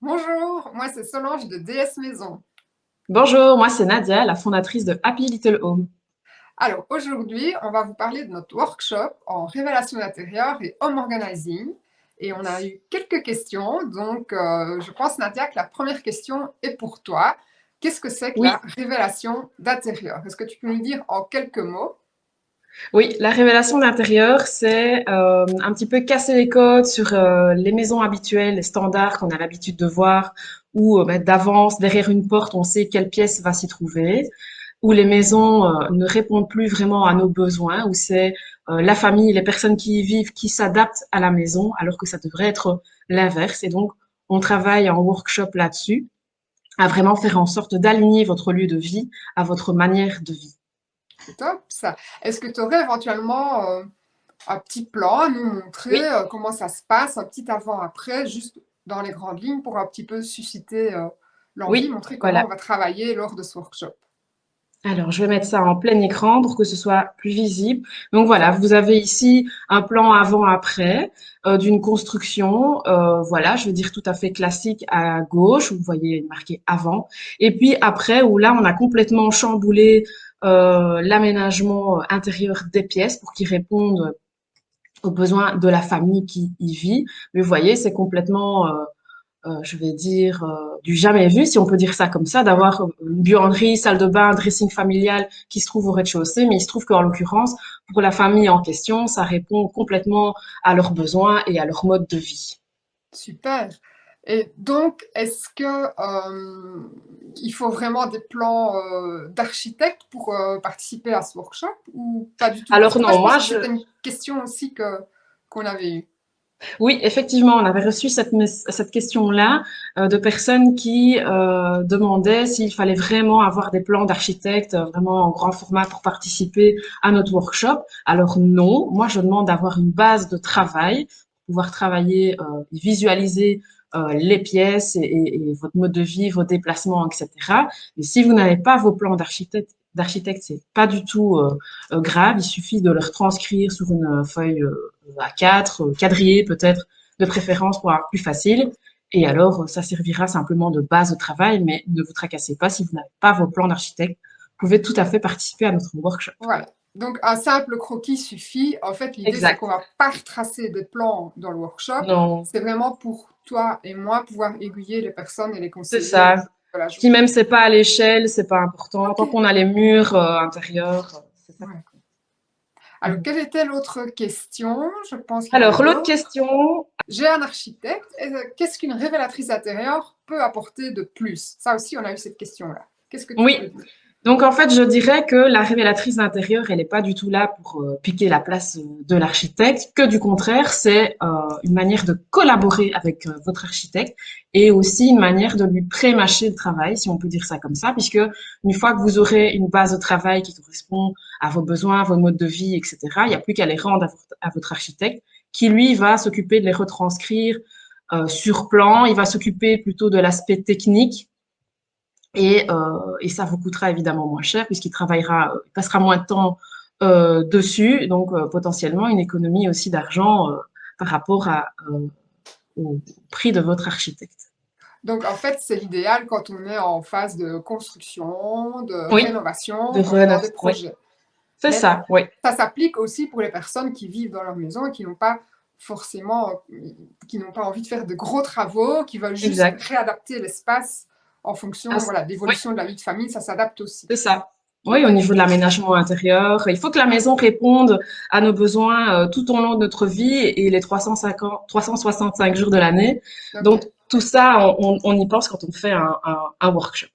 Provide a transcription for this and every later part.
Bonjour, moi c'est Solange de DS Maison. Bonjour, moi c'est Nadia, la fondatrice de Happy Little Home. Alors aujourd'hui, on va vous parler de notre workshop en révélation d'intérieur et home organizing. Et on a eu quelques questions, donc je pense Nadia que la première question est pour toi. Qu'est-ce que c'est que Oui, la révélation d'intérieur? Est-ce que tu peux nous dire en quelques mots? oui, la révélation d'intérieur, c'est un petit peu casser les codes sur les maisons habituelles, les standards qu'on a l'habitude de voir, où d'avance, derrière une porte, on sait quelle pièce va s'y trouver, où les maisons ne répondent plus vraiment à nos besoins, où c'est la famille, les personnes qui y vivent, qui s'adaptent à la maison, alors que ça devrait être l'inverse. Et donc, on travaille en workshop là-dessus, à vraiment faire en sorte d'aligner votre lieu de vie à votre manière de vie. C'est top ça. Est-ce que tu aurais éventuellement un petit plan à nous montrer Oui, comment ça se passe, un petit avant-après, juste dans les grandes lignes pour un petit peu susciter l'envie, oui, montrer comment voilà. on va travailler lors de ce workshop? Alors, je vais mettre ça en plein écran pour que ce soit plus visible. Donc voilà, vous avez ici un plan avant-après d'une construction, voilà, je veux dire tout à fait classique à gauche, où vous voyez marqué avant. Et puis après, où là, on a complètement chamboulé l'aménagement intérieur des pièces pour qu'ils répondent aux besoins de la famille qui y vit. Mais vous voyez, c'est complètement je vais dire, du jamais vu, si on peut dire ça comme ça, d'avoir une buanderie, salle de bain, dressing familial qui se trouve au rez-de-chaussée. Mais il se trouve qu'en l'occurrence, pour la famille en question, ça répond complètement à leurs besoins et à leur mode de vie. Super. Et donc, est-ce que il faut vraiment des plans d'architecte pour participer à ce workshop ou pas du tout? Parce Alors que ça, je non, pense moi, que c'était une question aussi qu'on avait eue. oui, effectivement, on avait reçu cette question-là de personnes qui demandaient s'il fallait vraiment avoir des plans d'architecte vraiment en grand format pour participer à notre workshop. Alors non, moi je demande d'avoir une base de travail pour pouvoir travailler et visualiser les pièces et votre mode de vie, vos déplacements, etc. Mais si vous n'avez pas vos plans d'architecte, c'est pas du tout grave. Il suffit de le retranscrire sur une feuille A4, quadrillé peut-être, de préférence pour avoir plus facile. Et alors, ça servira simplement de base de travail, mais ne vous tracassez pas si vous n'avez pas vos plans d'architecte. Vous pouvez tout à fait participer à notre workshop. Voilà. Donc, un simple croquis suffit. En fait, l'idée, c'est qu'on Exact. va pas retracer des plans dans le workshop. Non, C'est vraiment pour toi et moi pouvoir aiguiller les personnes et les c'est conseiller ça. de la Si journée. même c'est pas à l'échelle, c'est pas important. Ok. Tant qu'on a les murs intérieurs, c'est ça Ouais. qui compte. Alors, Mhm. quelle était l'autre question? Je pense qu'il y en avait Alors, l'autre d'autres. question, J'ai un architecte. Qu'est-ce qu'une révélatrice intérieure peut apporter de plus? Ça aussi, on a eu cette question-là. Qu'est-ce que tu oui, peux dire? donc en fait, je dirais que la révélatrice d'intérieur, elle n'est pas du tout là pour piquer la place de l'architecte, que du contraire, c'est une manière de collaborer avec votre architecte et aussi une manière de lui pré-mâcher le travail, si on peut dire ça comme ça, puisque une fois que vous aurez une base de travail qui correspond à vos besoins, à vos modes de vie, etc., il n'y a plus qu'à les rendre à votre architecte, qui lui va s'occuper de les retranscrire sur plan, il va s'occuper plutôt de l'aspect technique et ça vous coûtera évidemment moins cher puisqu'il travaillera, il passera moins de temps dessus, donc potentiellement une économie aussi d'argent par rapport au prix de votre architecte. Donc, en fait, c'est l'idéal quand on est en phase de construction, de Oui, de rénovation, quand on est dans des Rennes, oui, projets. c'est Mais ça, oui, ça s'applique aussi pour les personnes qui vivent dans leur maison et qui n'ont pas forcément, qui n'ont pas envie de faire de gros travaux, qui veulent juste exact. réadapter l'espace en fonction, Ah, voilà, de oui, l'évolution de la vie de famille, ça s'adapte aussi. c'est ça. Oui, au Ok, niveau de l'aménagement intérieur, il faut que la maison réponde à nos besoins tout au long de notre vie et les 365 jours de l'année. ok. Donc, tout ça, on y pense quand on fait un workshop.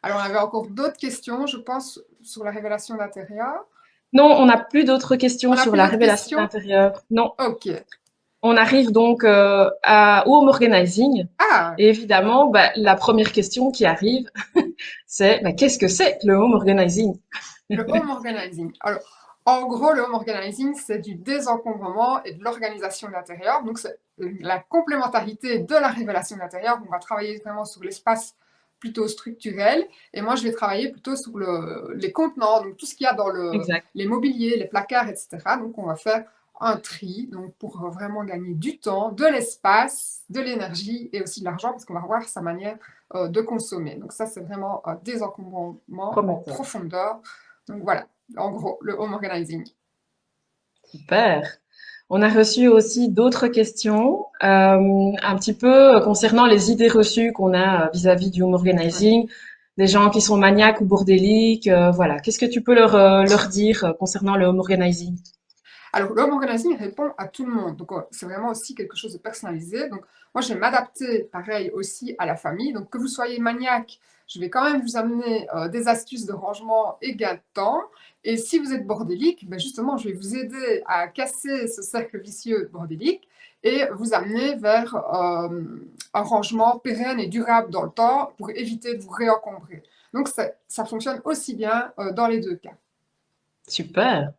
Alors, on avait encore d'autres questions, je pense, sur la révélation d'intérieur. Non, on n'a plus d'autres On questions n'a sur plus la d'autres révélation questions? d'intérieur. Non. Ok. On arrive donc au home organizing. Ah, Et évidemment, bah, la première question qui arrive, c'est bah, qu'est-ce que c'est que le home organizing? le home organizing. Alors, en gros, le home organizing, c'est du désencombrement et de l'organisation de l'intérieur. Donc, c'est la complémentarité de la révélation de l'intérieur. On va travailler vraiment sur l'espace plutôt structurel. Et moi, je vais travailler plutôt sur les contenants, donc tout ce qu'il y a dans Exact. les mobiliers, les placards, etc. Donc, on va faire un tri, donc pour vraiment gagner du temps, de l'espace, de l'énergie et aussi de l'argent, parce qu'on va revoir sa manière de consommer. Donc ça, c'est vraiment un désencombrement en Prometteur. profondeur. Donc voilà, en gros, le home organizing. Super. On a reçu aussi d'autres questions, un petit peu concernant les idées reçues qu'on a vis-à-vis du home Ouais. organizing, des gens qui sont maniaques ou bordéliques, voilà. Qu'est-ce que tu peux leur dire concernant le home organizing? Alors, l'home organizing répond à tout le monde. Donc, c'est vraiment aussi quelque chose de personnalisé. Donc, moi, je vais m'adapter, pareil, aussi à la famille. Donc, que vous soyez maniaque, je vais quand même vous amener des astuces de rangement et gain de temps. Et si vous êtes bordélique, ben justement, je vais vous aider à casser ce cercle vicieux bordélique et vous amener vers un rangement pérenne et durable dans le temps pour éviter de vous réencombrer. Donc, ça fonctionne aussi bien dans les deux cas. Super.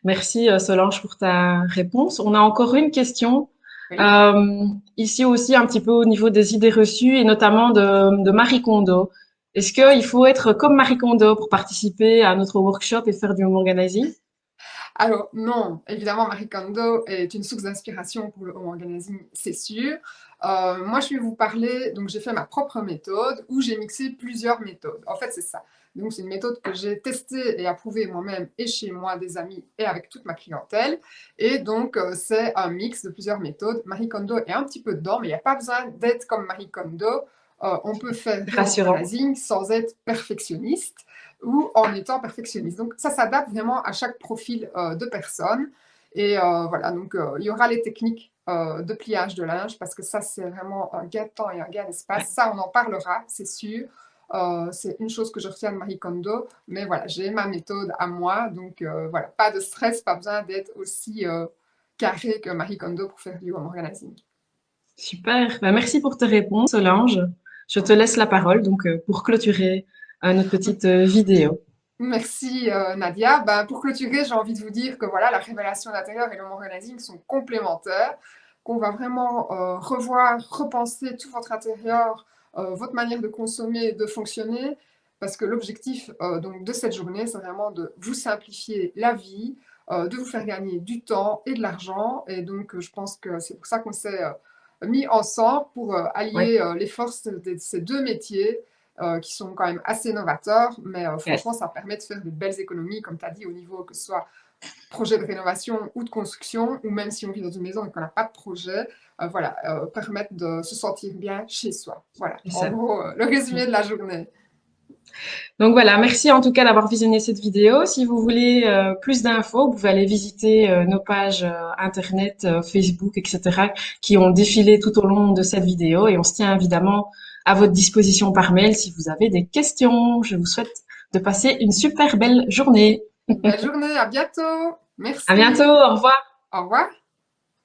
Merci Solange pour ta réponse. On a encore une question. Oui. Euh, Ici aussi un petit peu au niveau des idées reçues et notamment de Marie Kondo. Est-ce qu'il faut être comme Marie Kondo pour participer à notre workshop et faire du home organizing? Alors non, évidemment, Marie Kondo est une source d'inspiration pour le home organizing, c'est sûr. Moi, je vais vous parler, donc j'ai fait ma propre méthode où j'ai mixé plusieurs méthodes. En fait, c'est ça. Donc, c'est une méthode que j'ai testée et approuvée moi-même et chez moi, des amis et avec toute ma clientèle. Et donc, c'est un mix de plusieurs méthodes. Marie Kondo est un petit peu dedans, mais il n'y a pas besoin d'être comme Marie Kondo. On peut faire du home Rassurant. organizing sans être perfectionniste ou en étant perfectionniste. Donc ça s'adapte vraiment à chaque profil de personne. Et voilà, donc il y aura les techniques de pliage de linge parce que ça, c'est vraiment un gain de temps et un gain d'espace. Ça, on en parlera, c'est sûr. C'est une chose que je retiens de Marie Kondo, mais voilà, j'ai ma méthode à moi, donc voilà, pas de stress, pas besoin d'être aussi carré que Marie Kondo pour faire du home organizing. Super. Ben, merci pour tes réponses, Solange. Je te laisse la parole donc pour clôturer notre petite vidéo. Merci Nadia. Ben, pour clôturer, j'ai envie de vous dire que voilà, la révélation d'intérieur et le organizing sont complémentaires, qu'on va vraiment revoir, repenser tout votre intérieur, votre manière de consommer, de fonctionner, parce que l'objectif donc de cette journée, c'est vraiment de vous simplifier la vie, de vous faire gagner du temps et de l'argent. Et donc, je pense que c'est pour ça qu'on s'est mis ensemble pour Ouais. allier les forces de ces deux métiers qui sont quand même assez novateurs, mais franchement, Yes. ça permet de faire de belles économies, comme tu as dit, au niveau que ce soit projet de rénovation ou de construction, ou même si on vit dans une maison et qu'on n'a pas de projet, voilà, permettre de se sentir bien chez soi. Voilà, C'est en ça. gros, le résumé de la journée. Donc voilà, merci en tout cas d'avoir visionné cette vidéo. Si vous voulez plus d'infos, vous pouvez aller visiter nos pages internet, Facebook, etc., qui ont défilé tout au long de cette vidéo. Et on se tient évidemment à votre disposition par mail si vous avez des questions. Je vous souhaite de passer une super belle journée. Belle journée, à bientôt. À bientôt, Merci. au revoir. Au revoir.